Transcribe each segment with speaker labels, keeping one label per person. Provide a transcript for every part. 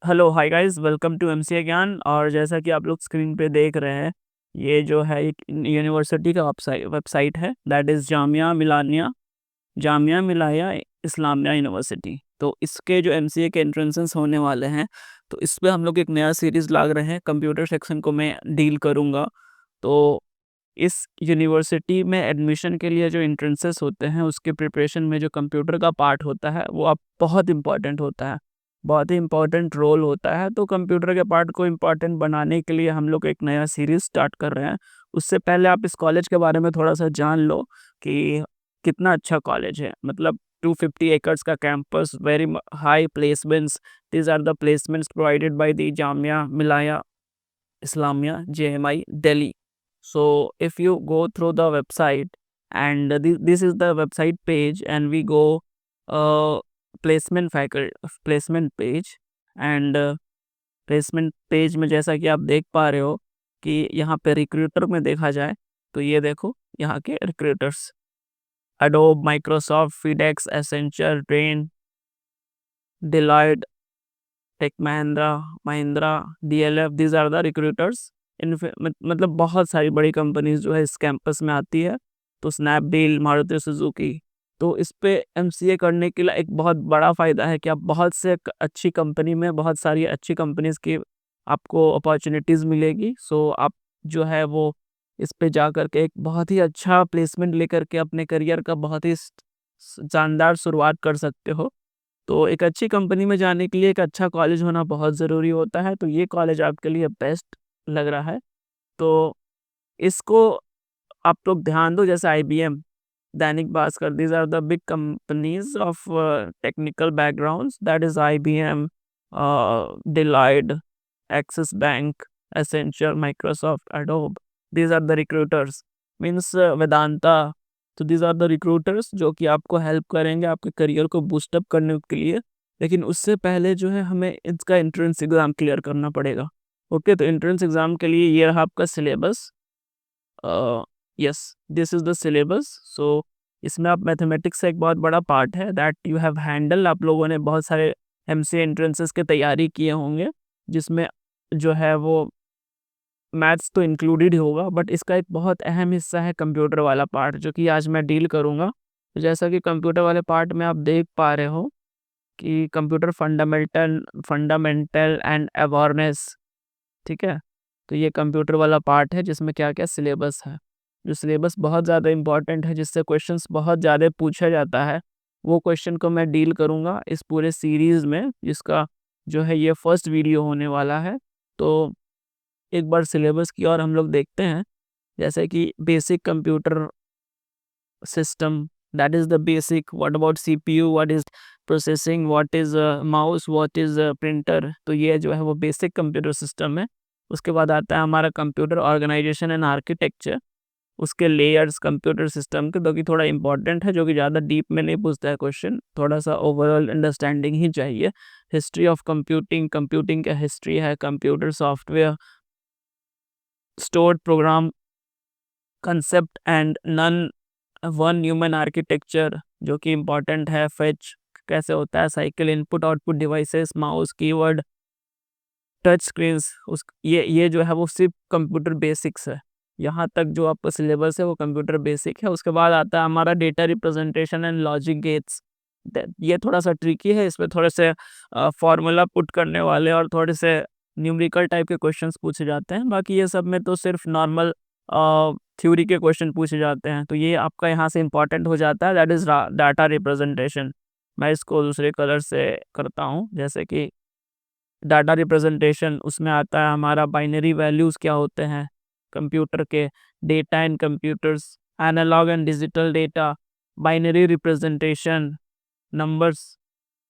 Speaker 1: Hello hi guys, welcome to MCA Gyan. और जैसा कि आप लोग स्क्रीन पे देख रहे हैं, ये जो है एक यूनिवर्सिटी का वेबसाइट है, दैट इज़ जामिया मिलाया इस्लामिया यूनिवर्सिटी। तो इसके जो एमसीए के एंट्रेंसेस होने वाले हैं, तो इस पे हम लोग एक नया सीरीज़ लाग रहे हैं। कंप्यूटर सेक्शन को मैं डील करूँगा। तो इस यूनिवर्सिटी में एडमिशन के लिए जो एंट्रेंसेस होते हैं, उसके प्रिपरेशन में जो कंप्यूटर का पार्ट होता है, वो आप बहुत इम्पॉर्टेंट होता है, बहुत ही इम्पोर्टेंट रोल होता है। तो कंप्यूटर के पार्ट को इम्पोर्टेंट बनाने के लिए हम लोग एक नया सीरीज़ स्टार्ट कर रहे हैं। उससे पहले आप इस कॉलेज के बारे में थोड़ा-सा जान लो कि कितना अच्छा कॉलेज है। मतलब 250 एकर्स का campus, very high placements, these are the placements provided by the Jamia Millia Islamia, JMI, Delhi. So if you go through the website, and this is the website page, and we go uh, placement page, and placement page में जैसा कि आप देख पा रहे हो कि यहाँ पे रिक्रूटर में देखा जाए, तो ये देखो यहाँ के recruiters: Adobe, Microsoft, FedEx, Accenture, Trane, Deloitte, Tech Mahindra, DLF, these are the recruiters. इन मतलब बहुत सारी बड़ी कंपनीज जो है इस कैंपस में आती है। तो स्नैपडील, मारुति सुजुकी। तो इस पे एमसीए करने के लिए एक बहुत बड़ा फ़ायदा है कि आप बहुत से अच्छी कंपनी में, बहुत सारी अच्छी कंपनीज की आपको अपॉर्चुनिटीज़ मिलेगी। सो आप जो है वो इस पे जा कर के एक बहुत ही अच्छा प्लेसमेंट लेकर के अपने करियर का बहुत ही शानदार शुरुआत कर सकते हो। तो एक अच्छी कंपनी में जाने के लिए एक अच्छा कॉलेज होना बहुत ज़रूरी होता है। तो ये कॉलेज आपके लिए बेस्ट लग रहा है। तो इसको आप लोग ध्यान दो, जैसे IBM, Dainik Bhaskar, these are the big companies of technical backgrounds, that is IBM, Deloitte, Axis bank, Accenture, Microsoft, Adobe, these are the recruiters, means Vedanta. तो दीज आर द रिक्रूटर्स जो कि आपको हेल्प करेंगे आपके करियर को बूस्टअप करने के लिए। लेकिन उससे पहले जो है हमें इसका एंट्रेंस एग्ज़ाम क्लियर करना पड़ेगा। ओके, तो एंट्रेंस एग्ज़ाम के लिए ये रहा आपका syllabus. Yes, this is the syllabus. So इसमें आप मैथमेटिक्स का एक बहुत बड़ा पार्ट है दैट यू हैव हैंडल। आप लोगों ने बहुत सारे एमसीए एंट्रेंसेस के तैयारी किए होंगे, जिसमें जो है वो मैथ्स तो इंक्लूडेड ही होगा, बट इसका एक बहुत अहम हिस्सा है कंप्यूटर वाला पार्ट, जो कि आज मैं डील करूँगा। तो जैसा कि कंप्यूटर वाले पार्ट में आप देख पा रहे हो कि कंप्यूटर फंडामेंटल एंड अवेयरनेस, ठीक है? तो ये कंप्यूटर वाला पार्ट है जिसमें क्या-क्या सिलेबस है। जो सिलेबस बहुत ज़्यादा इम्पोर्टेंट है, जिससे क्वेश्चंस बहुत ज़्यादा पूछा जाता है, वो क्वेश्चन को मैं डील करूँगा इस पूरे सीरीज़ में, जिसका जो है ये फर्स्ट वीडियो होने वाला है। तो एक बार सिलेबस की ओर हम लोग देखते हैं। जैसे कि basic computer system, that is the basic. What about CPU, what is processing, what is mouse, what is printer. तो ये जो है वो बेसिक कंप्यूटर सिस्टम है। उसके बाद आता है हमारा कंप्यूटर ऑर्गेनाइजेशन एंड आर्किटेक्चर, उसके लेयर्स कंप्यूटर सिस्टम के, जो कि थोड़ा इंपॉर्टेंट है, जो कि ज़्यादा डीप में नहीं पूछता है क्वेश्चन, थोड़ा-सा ओवरऑल अंडरस्टैंडिंग ही चाहिए। हिस्ट्री ऑफ कंप्यूटिंग, कंप्यूटिंग का हिस्ट्री है, computer software, stored program concept and नन वन ह्यूमन आर्किटेक्चर, जो कि इम्पोर्टेंट है। फेच कैसे होता है, cycle, input output devices, mouse, keyword, touch screens, उस ये जो है वो सिर्फ कंप्यूटर बेसिक्स है। यहाँ तक जो आपका सिलेबस है वो कंप्यूटर बेसिक है। उसके बाद आता है हमारा data representation and logic gates. ये थोड़ा सा ट्रिकी है, इसमें थोड़े से फॉर्मूला पुट करने वाले और थोड़े से न्यूमेरिकल टाइप के क्वेश्चंस पूछे जाते हैं। बाकी ये सब में तो सिर्फ नॉर्मल थ्योरी के क्वेश्चन पूछे जाते हैं। तो ये आपका यहाँ से इंपॉर्टेंट हो जाता है, दैट इज़ डाटा रिप्रेजेंटेशन। मैं इसको दूसरे कलर से करता हूँ, जैसे कि डाटा रिप्रेजेंटेशन, उसमें आता है हमारा बाइनरी वैल्यूज़ क्या होते हैं कंप्यूटर के, data in computers, analog and digital data, binary representation, numbers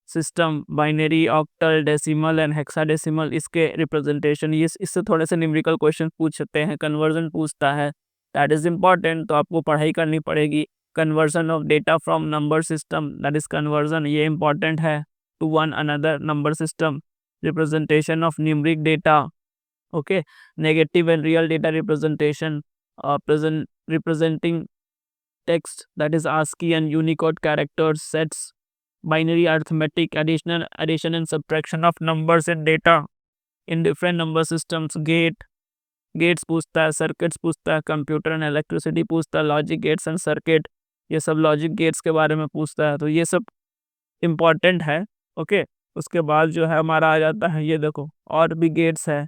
Speaker 1: system, binary, octal, decimal and hexadecimal, इसके रिप्रेजेंटेशन। ये इससे थोड़े से न्यूमेरिकल क्वेश्चन पूछ सकते हैं। कन्वर्जन पूछता है, दैट इज़ इम्पॉर्टेंट, तो आपको पढ़ाई करनी पड़ेगी। Conversion of data from number system, that is conversion, ये इम्पॉर्टेंट है, to one another number system. Representation of numeric data, okay. Negative and real data representation, present representing text, that is ASCII and unicode characters sets, binary arithmetic, addition and subtraction of numbers and data in different number systems, gates पूछता है, circuits पूछता है, computer and electricity पूछता है, logic gates and circuit, ये सब logic gates के बारे में पूछता है, तो ये सब इम्पॉर्टेंट है। ओके, उसके बाद जो है हमारा आ जाता है, ये देखो और भी गेट्स है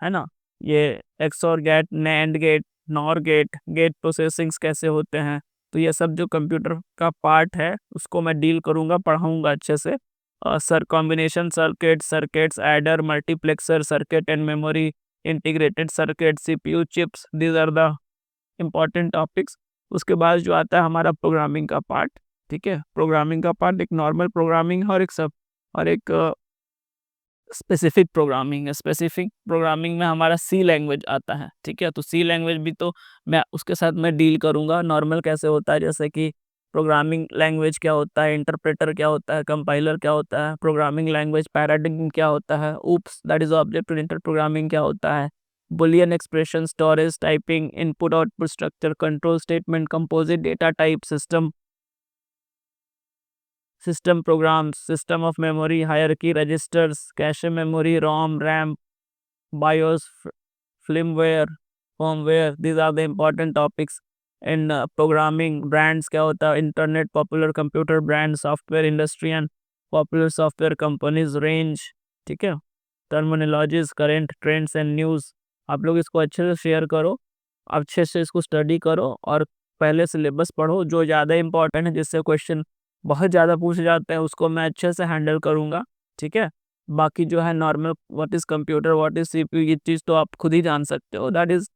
Speaker 1: ना, ये XOR gate, NAND gate, NOR gate, gate processings कैसे होते हैं, तो ये सब जो कंप्यूटर का पार्ट है उसको मैं डील करूँगा, पढ़ाऊँगा अच्छे से। Sir combination circuits, adder, multiplexer, circuit and memory, integrated circuit, CPU chips, these are the important topics. उसके बाद जो आता है हमारा प्रोग्रामिंग का पार्ट, ठीक है। प्रोग्रामिंग का पार्ट एक नॉर्मल प्रोग्रामिंग है और एक स्पेसिफिक प्रोग्रामिंग है। स्पेसिफिक प्रोग्रामिंग में हमारा सी लैंग्वेज आता है, ठीक है। तो सी लैंग्वेज भी तो मैं उसके साथ मैं डील करूँगा। नॉर्मल कैसे होता है, जैसे कि प्रोग्रामिंग लैंग्वेज क्या होता है, इंटरप्रेटर क्या होता है, कंपाइलर क्या होता है, प्रोग्रामिंग लैंग्वेज पैराडिग्म क्या होता है, OOPs that is object oriented programming क्या होता है, boolean expression, storage, typing, input output structure, control statement, composite data type, system programs, system of memory, hierarchy, registers, cache memory, ROM, RAM, BIOS, firmware, firmware, these are the important topics in programming। brands क्या होता है, internet, popular computer brand, software industry and popular software companies, range, ठीक है। Terminologies, current trends and news. आप लोग इसको अच्छे से शेयर करो, अच्छे से इसको स्टडी करो और पहले सिलेबस पढ़ो जो ज़्यादा इंपॉर्टेंट है, जिससे क्वेश्चन बहुत ज़्यादा पूछे जाते हैं, उसको मैं अच्छे से हैंडल करूँगा, ठीक है। बाकी जो है normal what is computer, what is CPU, ये चीज़ तो आप खुद ही जान सकते हो, दैट इज़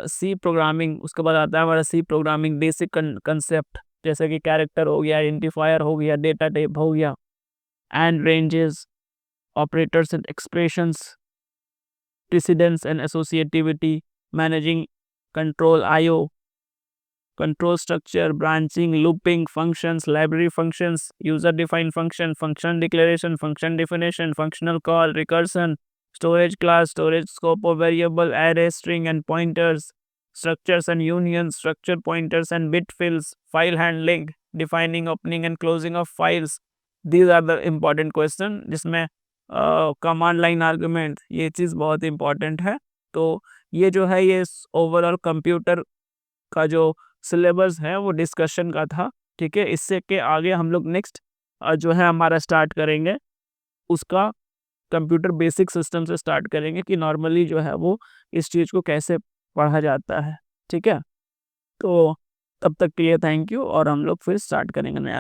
Speaker 1: सी प्रोग्रामिंग। उसके बाद आता है हमारा सी प्रोग्रामिंग बेसिक कंसेप्ट, जैसे कि कैरेक्टर हो गया, आइडेंटिफायर हो गया, डेटा टाइप हो गया, and ranges, operators and expressions, precedence and associativity, managing control IO, control structure, branching, looping, functions, library functions, user defined function, function declaration, function definition, functional call, recursion, storage class, storage scope of variable, array, string and pointers, structures and unions, structure pointers and bit fills, file handling, defining opening and closing of files. These are the important question, जिसमें command line argument, ये चीज़ बहुत important है। तो ये जो है ये overall computer का जो सिलेबस है वो डिस्कशन का था, ठीक है। इससे के आगे हम लोग नेक्स्ट जो है हमारा स्टार्ट करेंगे, उसका कंप्यूटर बेसिक सिस्टम से स्टार्ट करेंगे कि नॉर्मली जो है वो इस चीज़ को कैसे पढ़ा जाता है, ठीक है। तो तब तक के लिए थैंक यू, और हम लोग फिर स्टार्ट करेंगे नया।